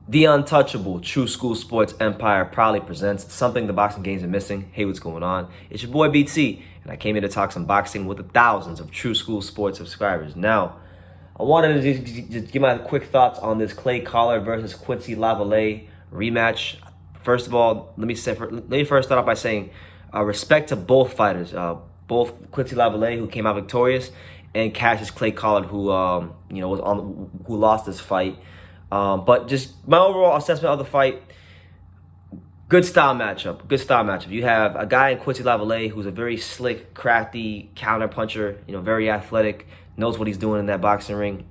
The untouchable True School Sports Empire proudly presents something the boxing games are missing. Hey, what's going on? It's your boy BT, and I came here to talk some boxing with the thousands of True School Sports subscribers. Now, I wanted to just give my quick thoughts on this Clay Collard versus Quincy Lavallais rematch. First of all, let me first start off by saying respect to both fighters, both Quincy Lavallais, who came out victorious, and Cassius Clay Collard, who who lost this fight. But just my overall assessment of the fight, good style matchup. You have a guy in Quincy Lavallais who's a very slick, crafty counter puncher, very athletic, knows what he's doing in that boxing ring.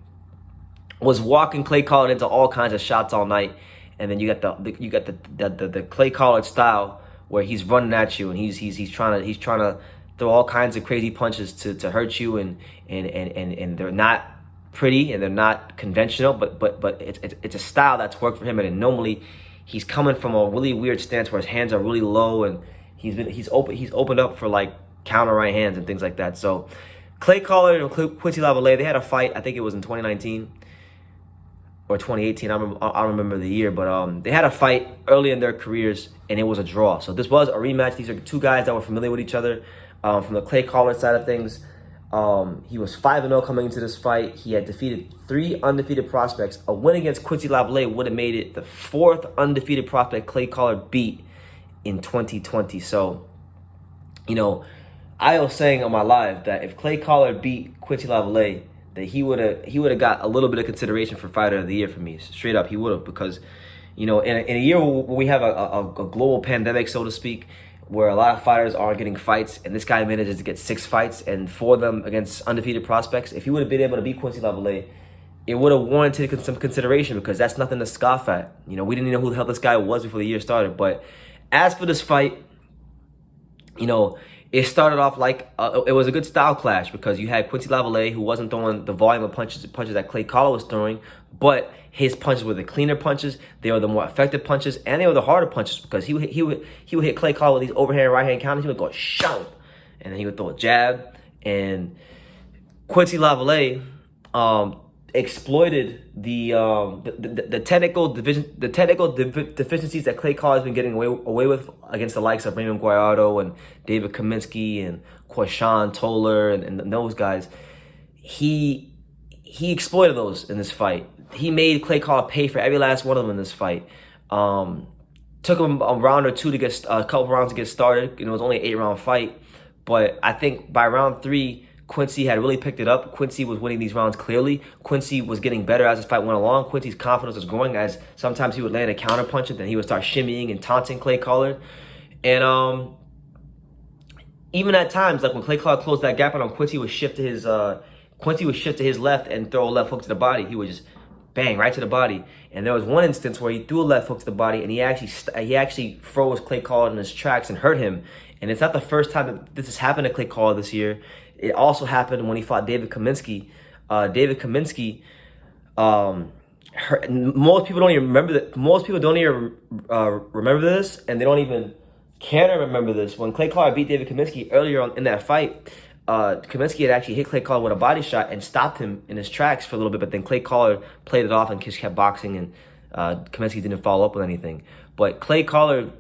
Was walking Clay Collard into all kinds of shots all night, and then you got the Clay Collard style where he's running at you and he's trying to throw all kinds of crazy punches to hurt you, and they're not pretty and they're not conventional, but it's a style that's worked for him. And normally he's coming from a really weird stance where his hands are really low, and he's opened up for like counter right hands and things like that. So Clay Collard and Quincy Lavallais, they had a fight. I think it was in 2019 or 2018. I don't remember the year, but they had a fight early in their careers and it was a draw. So this was a rematch. These are two guys that were familiar with each other. From the Clay Collard side of things, he was 5-0 coming into this fight. He had defeated 3 undefeated prospects. A win against Quincy Lavallais would have made it the 4th undefeated prospect Clay Collard beat in 2020. So, I was saying on my live that if Clay Collard beat Quincy Lavallais, that he would have got a little bit of consideration for Fighter of the Year for me. Straight up, he would have, because in a year where we have a global pandemic, so to speak, where a lot of fighters aren't getting fights, and this guy manages to get 6 fights, and 4 of them against undefeated prospects. If he would have been able to beat Quincy Lavallais, it would have warranted some consideration, because that's nothing to scoff at. We didn't even know who the hell this guy was before the year started. But as for this fight, it started off like it was a good style clash, because you had Quincy Lavallais, who wasn't throwing the volume of punches that Clay Collard was throwing, but his punches were the cleaner punches, they were the more effective punches, and they were the harder punches, because he would hit Clay Collard with these overhand right hand counters. He would go shove, and then he would throw a jab, and Quincy Lavallais exploited the technical deficiencies that Clay Collard has been getting away with against the likes of Raymond Guayardo and David Kaminsky and Quashan Toller and those guys. He exploited those in this fight. He made Clay Collard pay for every last one of them in this fight. Took him a round or two to get a couple rounds to get started. It was only an 8-round fight, but I think by round 3, Quincy had really picked it up. Quincy was winning these rounds clearly. Quincy was getting better as this fight went along. Quincy's confidence was growing, as sometimes he would land a counter punch and then he would start shimmying and taunting Clay Collard. And even at times, like when Clay Collard closed that gap on him, Quincy would shift to his left and throw a left hook to the body. He would just bang right to the body. And there was one instance where he threw a left hook to the body, and he actually froze Clay Collard in his tracks and hurt him. And it's not the first time that this has happened to Clay Collard this year. It also happened when he fought David Kaminsky. Most people don't even remember that. Most people don't even remember this, and they don't even care to remember this. When Clay Collard beat David Kaminsky earlier on in that fight, Kaminsky had actually hit Clay Collard with a body shot and stopped him in his tracks for a little bit, but then Clay Collard played it off and just kept boxing, and Kaminsky didn't follow up with anything. But Clay Collard,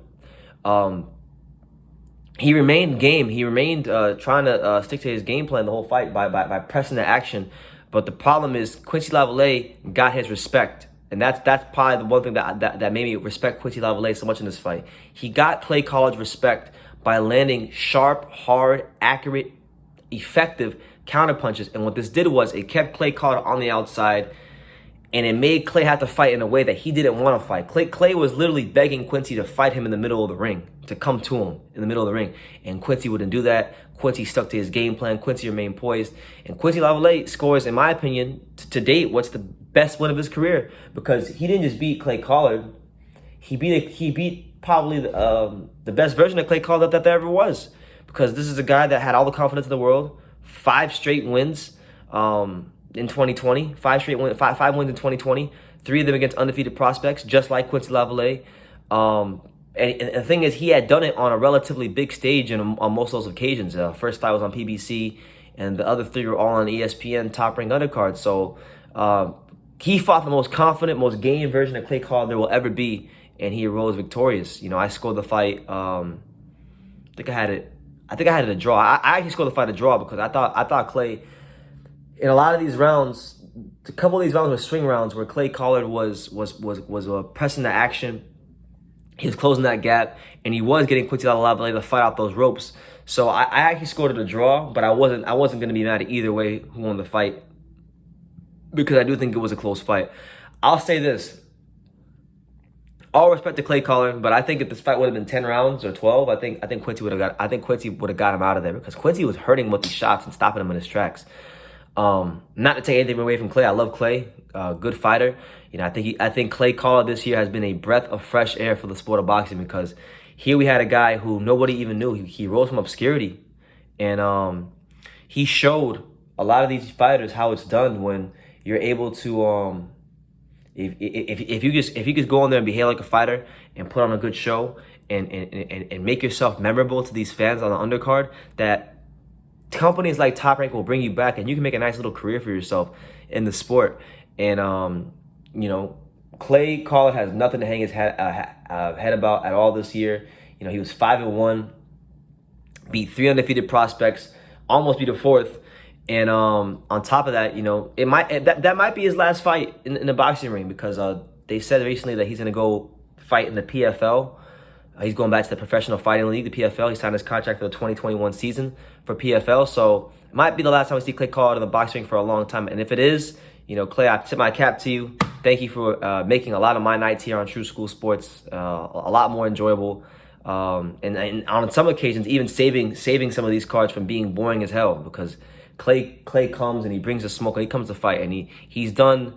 he remained game. He remained trying to stick to his game plan the whole fight by pressing the action. But the problem is Quincy Lavallais got his respect. And that's probably the one thing that made me respect Quincy Lavallais so much in this fight. He got Clay Collard's respect by landing sharp, hard, accurate, effective counter punches. And what this did was it kept Clay Collard on the outside, and it made Clay have to fight in a way that he didn't want to fight. Clay was literally begging Quincy to fight him in the middle of the ring, to come to him in the middle of the ring. And Quincy wouldn't do that. Quincy stuck to his game plan. Quincy remained poised. And Quincy Lavallais scores, in my opinion, to date, what's the best win of his career. Because he didn't just beat Clay Collard. He beat probably the best version of Clay Collard that there ever was. Because this is a guy that had all the confidence in the world. 5 straight wins. In 2020, 5 wins in 2020, 3 of them against undefeated prospects, just like Quincy Lavallais. And the thing is, he had done it on a relatively big stage and on most of those occasions. First fight was on PBC, and the other 3 were all on ESPN top-ranked undercards. So he fought the most confident, most game version of Clay Collard there will ever be, and he arose victorious. I scored the fight. I think I had it a draw. I actually scored the fight a draw because I thought Clay, in a lot of these rounds, a couple of these rounds were string rounds where Clay Collard was pressing the action. He was closing that gap, and he was getting Quincy Lavallais to fight out those ropes. So I actually scored it a draw, but I wasn't going to be mad at either way who won the fight, because I do think it was a close fight. I'll say this: all respect to Clay Collard, but I think if this fight would have been 10 rounds or 12, I think Quincy would have got him out of there, because Quincy was hurting him with these shots and stopping him in his tracks. Not to take anything away from Clay, I love Clay, good fighter. I think Clay Collard this year has been a breath of fresh air for the sport of boxing, because here we had a guy who nobody even knew. He rose from obscurity, and he showed a lot of these fighters how it's done when you're able to if you just go in there and behave like a fighter and put on a good show and make yourself memorable to these fans on the undercard, that companies like Top Rank will bring you back, and you can make a nice little career for yourself in the sport. And Clay Collard has nothing to hang his head about at all this year. He was 5-1, beat 3 undefeated prospects, almost beat a fourth. And on top of that, that might be his last fight in the boxing ring, because they said recently that he's going to go fight in the PFL. He's going back to the Professional Fighting League, the PFL. He signed his contract for the 2021 season for PFL. So it might be the last time we see Clay Collard in the boxing ring for a long time. And if it is, Clay, I tip my cap to you. Thank you for making a lot of my nights here on True School Sports a lot more enjoyable. And on some occasions, even saving some of these cards from being boring as hell, because Clay comes and he brings the smoke and he comes to fight, and he's done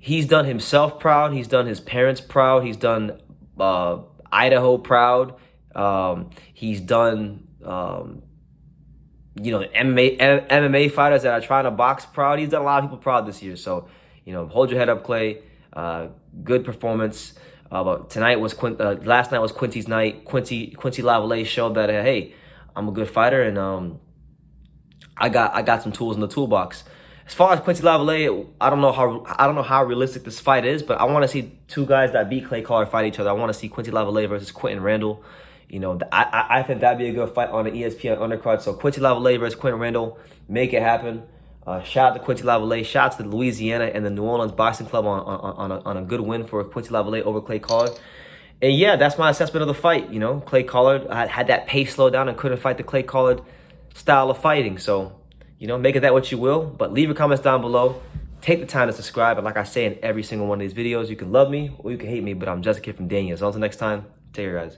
himself proud. He's done his parents proud. He's done Idaho proud. He's done MMA fighters that are trying to box proud. He's done a lot of people proud this year. So hold your head up, Clay. Good performance. But last night was Quincy's night. Quincy Lavallais showed that hey, I'm a good fighter, and I got some tools in the toolbox. As far as Quincy Lavallais, I don't know how realistic this fight is, but I want to see two guys that beat Clay Collard fight each other. I want to see Quincy Lavallais versus Quentin Randall. I think that'd be a good fight on the ESPN undercard. So Quincy Lavallais versus Quentin Randall, make it happen. Shout out to Quincy Lavallais. Shout out to Louisiana and the New Orleans Boxing Club on a good win for Quincy Lavallais over Clay Collard. And yeah, that's my assessment of the fight. Clay Collard had that pace slow down and couldn't fight the Clay Collard style of fighting. So, make of that what you will, but leave your comments down below. Take the time to subscribe. And like I say in every single one of these videos, you can love me or you can hate me, but I'm just a kid from Daniel. So until next time, take care, guys.